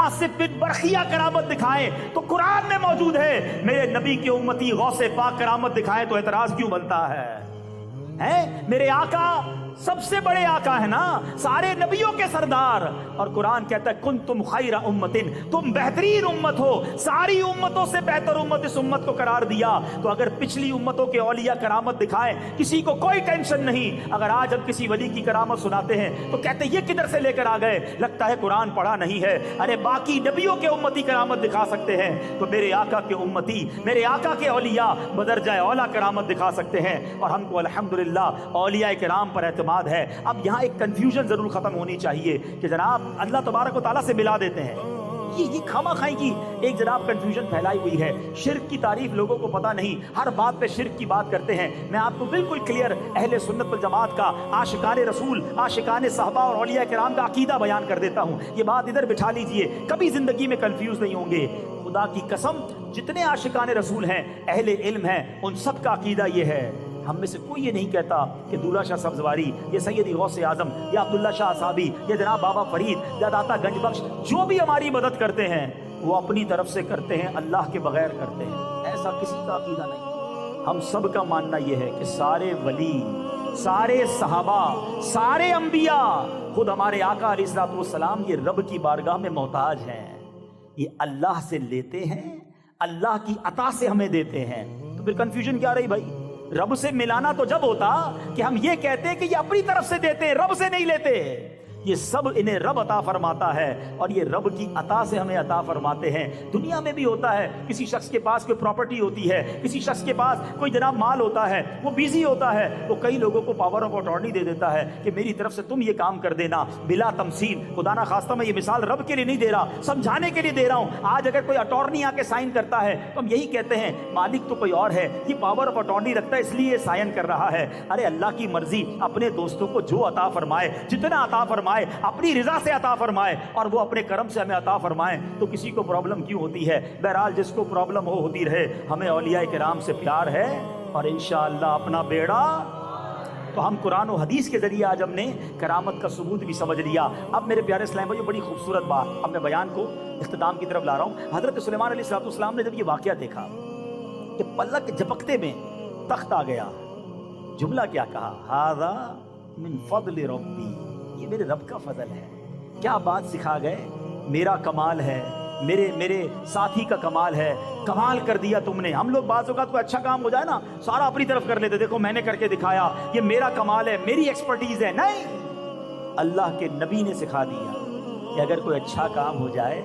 आसिफ बिन बरखिया करामत दिखाए तो कुरान में मौजूद है, मेरे नबी के उम्मती गौसे पाक करामत दिखाए तो एतराज क्यों बनता है? मेरे आका सबसे बड़े आका है ना, सारे नबियों के सरदार, और कुरान कहता है कुन तुम खैरा उम्मतिन, तुम बेहतरीन उम्मत हो, सारी उम्मतों से बेहतर उम्मत इस उम्मत को करार दिया। तो अगर पिछली उम्मतों के औलिया करामत दिखाए किसी को कोई टेंशन नहीं, अगर आज हम किसी वली की करामत सुनाते हैं तो कहते ये किधर से लेकर आ गए, लगता है कुरान पढ़ा नहीं है। अरे बाकी नबियों के उम्मती करामत दिखा सकते हैं तो मेरे आका के उम्मती, मेरे आका के औलिया बदरजा औला करामत दिखा सकते हैं, और हमको अल्हम्दुलिल्लाह औलिया किराम पर एतमाद है। अब यहाँ एक कंफ्यूजन जरूर खत्म होनी चाहिए कि जनाब अल्लाह तबारक व तआला से मिला देते हैं, ये खामाखाई की एक जनाब कंफ्यूजन फैलाई हुई है। शिर्क की तारीफ लोगों को पता नहीं, हर बात पे शिर्क की बात करते हैं। मैं आपको बिल्कुल क्लियर अहले सुन्नत वल जमात का, आशिकाने रसूल, आशिकाने साहबा और औलिया किराम का अकीदा बयान कर देता हूँ। ये बात इधर बिठा लीजिए, कभी जिंदगी में कंफ्यूज नहीं होंगे। खुदा की कसम जितने आशिकाने रसूल हैं, अहले इल्म हैं, उन सब का अकीदा ये है। हम में से कोई ये नहीं कहता कि दूल्हा शाह सब्जवारी, ये सैयदी गौसे आजम, या अब्दुल्ला शाह साहबी, या जनाब बाबा फरीद, या दाता गंज बख्श जो भी हमारी मदद करते हैं वो अपनी तरफ से करते हैं, अल्लाह के बगैर करते हैं। ऐसा किसी का अकीदा नहीं। हम सब का मानना यह है कि सारे वली, सारे सहाबा, सारे अंबिया, खुद हमारे आका अलैहिस्सलातु वस्सलाम ये रब की बारगाह में मोहताज हैं। ये अल्लाह से लेते हैं, अल्लाह की अता से हमें देते हैं। तो फिर कंफ्यूजन क्या रही भाई? रब से मिलाना तो जब होता कि हम ये कहते हैं कि ये अपनी तरफ से देते हैं, रब से नहीं लेते। ये सब इन्हें रब अता फरमाता है और ये रब की अता से हमें अता फरमाते हैं। दुनिया में भी होता है, किसी शख्स के पास कोई प्रॉपर्टी होती है, किसी शख्स के पास कोई जनाब माल होता है, वो बिजी होता है, वो कई लोगों को पावर ऑफ अटॉर्नी दे देता है कि मेरी तरफ से तुम ये काम कर देना, बिला तमसील। खुदा ना खास्ता मैं ये मिसाल रब के लिए नहीं दे रहा, समझाने के लिए दे रहा हूँ। आज अगर कोई अटॉर्नी आके साइन करता है तो हम यही कहते हैं मालिक तो कोई और है, ये पावर ऑफ अटॉर्नी रखता है इसलिए साइन कर रहा है। अरे अल्लाह की मर्जी, अपने दोस्तों को जो अता फरमाए, जितना अता फरमाए अपनी रिजा से अता फरमाए और वो अपने करम से हमें अता फरमाए, तो किसी को प्रॉब्लम क्यों होती है? बहरहाल जिसको प्रॉब्लम होती रहे, हमें औलिया किराम से प्यार है और इंशाअल्लाह अपना बेड़ा। तो हम कुरान और हदीस के जरिए आज हमने करामत का सबूत भी समझ लिया। अब मेरे प्यारे इस्लाम भाई बड़ी खूबसूरत बात, अब मैं बयान को इख्तिताम की तरफ ला रहा हूँ। हजरत सुलेमान अलैहिस्सलाम ने जब ये वाकया देखा कि पलक झपकते में तख्त आ गया, जुमला क्या कहा? हाज़ा मिन फज़्ल रब्बी, ये मेरे रब का फजल है। क्या बात सिखा गए, मेरा कमाल है, मेरे साथी का कमाल है, कमाल कर दिया तुमने। हम लोग बाज़ औक़ात कोई अच्छा काम हो जाए ना, सारा अपनी तरफ कर लेते, देखो मैंने करके दिखाया, ये मेरा कमाल है, मेरी एक्सपर्टीज है। नहीं, अल्लाह के नबी ने सिखा दिया कि अगर कोई अच्छा काम हो जाए